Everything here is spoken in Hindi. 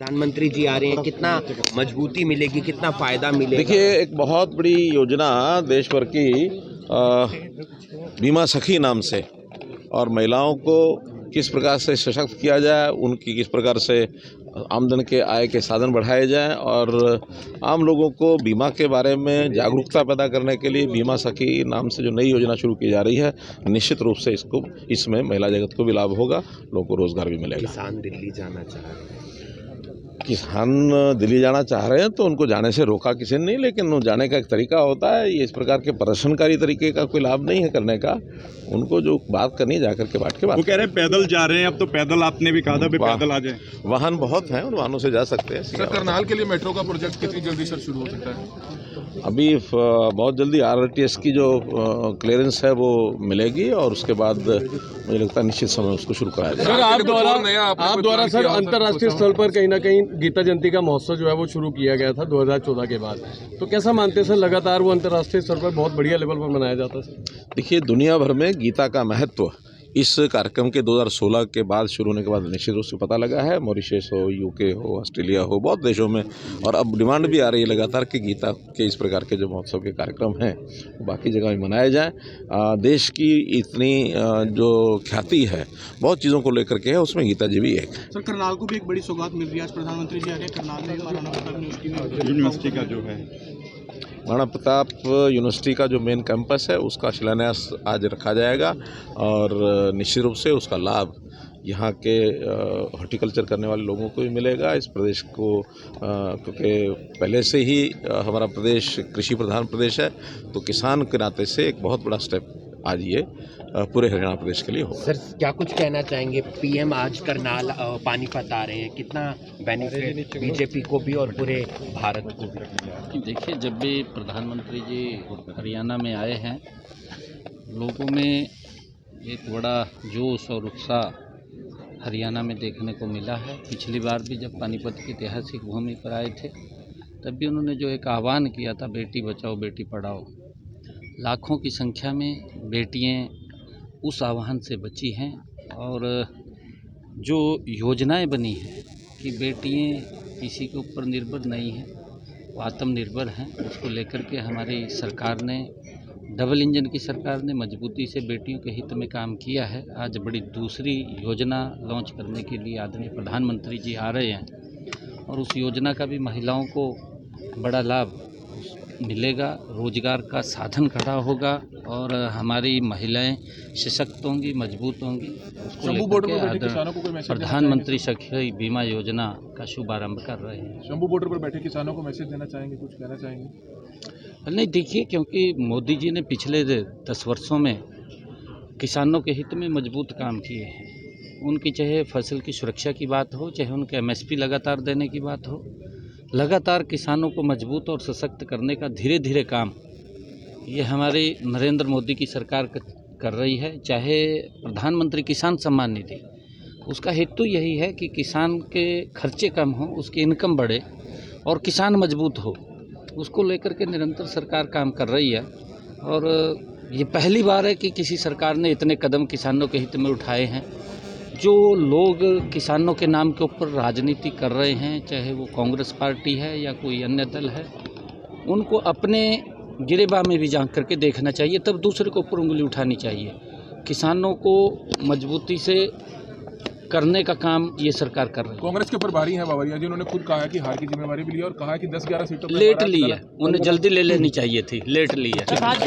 प्रधानमंत्री जी आ रहे हैं, कितना मजबूती मिलेगी, कितना फायदा मिलेगा? देखिए, एक बहुत बड़ी योजना देश भर की बीमा सखी नाम से, और महिलाओं को किस प्रकार से सशक्त किया जाए, उनकी किस प्रकार से आमदन के आय के साधन बढ़ाए जाएं, और आम लोगों को बीमा के बारे में जागरूकता पैदा करने के लिए बीमा सखी नाम से जो नई योजना शुरू की जा रही है, निश्चित रूप से इसमें महिला जगत को भी लाभ होगा, लोगों को रोजगार भी मिलेगा। किसान दिल्ली जाना चाह रहे हैं। किसान दिल्ली जाना चाह रहे हैं तो उनको जाने से रोका किसी ने नहीं, लेकिन जाने का एक तरीका होता है। ये इस प्रकार के प्रदर्शनकारी तरीके का कोई लाभ नहीं है करने का। उनको जो बात करनी है जाकर के बात के बात। वो कह रहे हैं पैदल जा रहे हैं, अब तो पैदल आपने भी कहा था पैदल आ जाए। वाहन बहुत हैं, उन वाहनों से जा सकते हैं। सर, करनाल के लिए मेट्रो का प्रोजेक्ट कितनी जल्दी सर शुरू हो सकता है? अभी बहुत जल्दी RRTS की जो क्लियरेंस है वो मिलेगी, और उसके बाद मुझे लगता है निश्चित समय उसको शुरू कराया जाएगा। सर, आप द्वारा सर अंतर्राष्ट्रीय स्तर पर कहीं ना कहीं गीता जयंती का महोत्सव जो है वो शुरू किया गया था 2014 के बाद, तो कैसा मानते हैं सर, लगातार वो अंतर्राष्ट्रीय स्तर पर बहुत बढ़िया लेवल पर मनाया जाता है सर? देखिए, दुनिया भर में गीता का महत्व इस कार्यक्रम के 2016 के बाद शुरू होने के बाद निश्चित रूप से पता लगा है। मॉरिशस हो, UK हो, ऑस्ट्रेलिया हो, बहुत देशों में, और अब डिमांड भी आ रही है लगातार कि गीता के इस प्रकार के जो महोत्सव के कार्यक्रम हैं वो बाकी जगह भी मनाए जाएं। देश की इतनी जो ख्याति है बहुत चीज़ों को लेकर के है, उसमें गीता जी भी एक। सर, करनाल को भी एक बड़ी सौगात मिल रही है, आज प्रधानमंत्री जी आ रहे हैं करनाल में, महाराणा प्रताप यूनिवर्सिटी का जो है महाराणा प्रताप यूनिवर्सिटी का जो मेन कैंपस है उसका शिलान्यास आज रखा जाएगा, और निश्चित रूप से उसका लाभ यहाँ के हॉर्टिकल्चर करने वाले लोगों को भी मिलेगा। इस प्रदेश को क्योंकि पहले से ही हमारा प्रदेश कृषि प्रधान प्रदेश है, तो किसान के नाते से एक बहुत बड़ा स्टेप आज ये पूरे हरियाणा प्रदेश के लिए होगा। सर, क्या कुछ कहना चाहेंगे? PM आज करनाल पानीपत आ रहे हैं, कितना बेनिफिट BJP को भी और पूरे भारत को भी? देखिए, जब भी प्रधानमंत्री जी हरियाणा में आए हैं, लोगों में एक बड़ा जोश और उत्साह हरियाणा में देखने को मिला है। पिछली बार भी जब पानीपत की ऐतिहासिक भूमि पर आए थे, तब भी उन्होंने जो एक आह्वान किया था, बेटी बचाओ बेटी पढ़ाओ, लाखों की संख्या में बेटियां उस आह्वान से बची हैं, और जो योजनाएं बनी हैं कि बेटियां किसी के ऊपर निर्भर नहीं हैं, वो आत्मनिर्भर हैं, उसको लेकर के हमारी सरकार ने, डबल इंजन की सरकार ने मजबूती से बेटियों के हित में काम किया है। आज बड़ी दूसरी योजना लॉन्च करने के लिए आदरणीय प्रधानमंत्री जी आ रहे हैं, और उस योजना का भी महिलाओं को बड़ा लाभ मिलेगा, रोजगार का साधन खड़ा होगा, और हमारी महिलाएं सशक्त होंगी, मजबूत होंगी। उसको लेकर के प्रधानमंत्री सखी बीमा योजना का शुभारंभ कर रहे हैं। शंभू बॉर्डर पर बैठे किसानों को मैसेज देना चाहेंगे, कुछ कहना चाहेंगे? नहीं, देखिए, क्योंकि मोदी जी ने पिछले 10 वर्षों में किसानों के हित में मजबूत काम किए हैं। उनकी चाहे फसल की सुरक्षा की बात हो, चाहे उनके MSP लगातार देने की बात हो, लगातार किसानों को मजबूत और सशक्त करने का धीरे धीरे काम ये हमारी नरेंद्र मोदी की सरकार कर रही है। चाहे प्रधानमंत्री किसान सम्मान निधि, उसका हेतु यही है कि किसान के खर्चे कम हो, उसकी इनकम बढ़े और किसान मजबूत हो। उसको लेकर के निरंतर सरकार काम कर रही है, और ये पहली बार है कि किसी सरकार ने इतने कदम किसानों के हित में उठाए हैं। जो लोग किसानों के नाम के ऊपर राजनीति कर रहे हैं, चाहे वो कांग्रेस पार्टी है या कोई अन्य दल है, उनको अपने गिरेबान में भी झांक करके देखना चाहिए, तब दूसरे के ऊपर उंगली उठानी चाहिए। किसानों को मजबूती से करने का काम ये सरकार कर रही है। कांग्रेस के ऊपर भारी है बावरिया जी, उन्होंने खुद कहा है कि हार की जिम्मेवारी भी ली, और कहा है कि 10-11 सीटों पर लेट ली है, उन्हें जल्दी ले लेनी चाहिए थी, लेट ली है।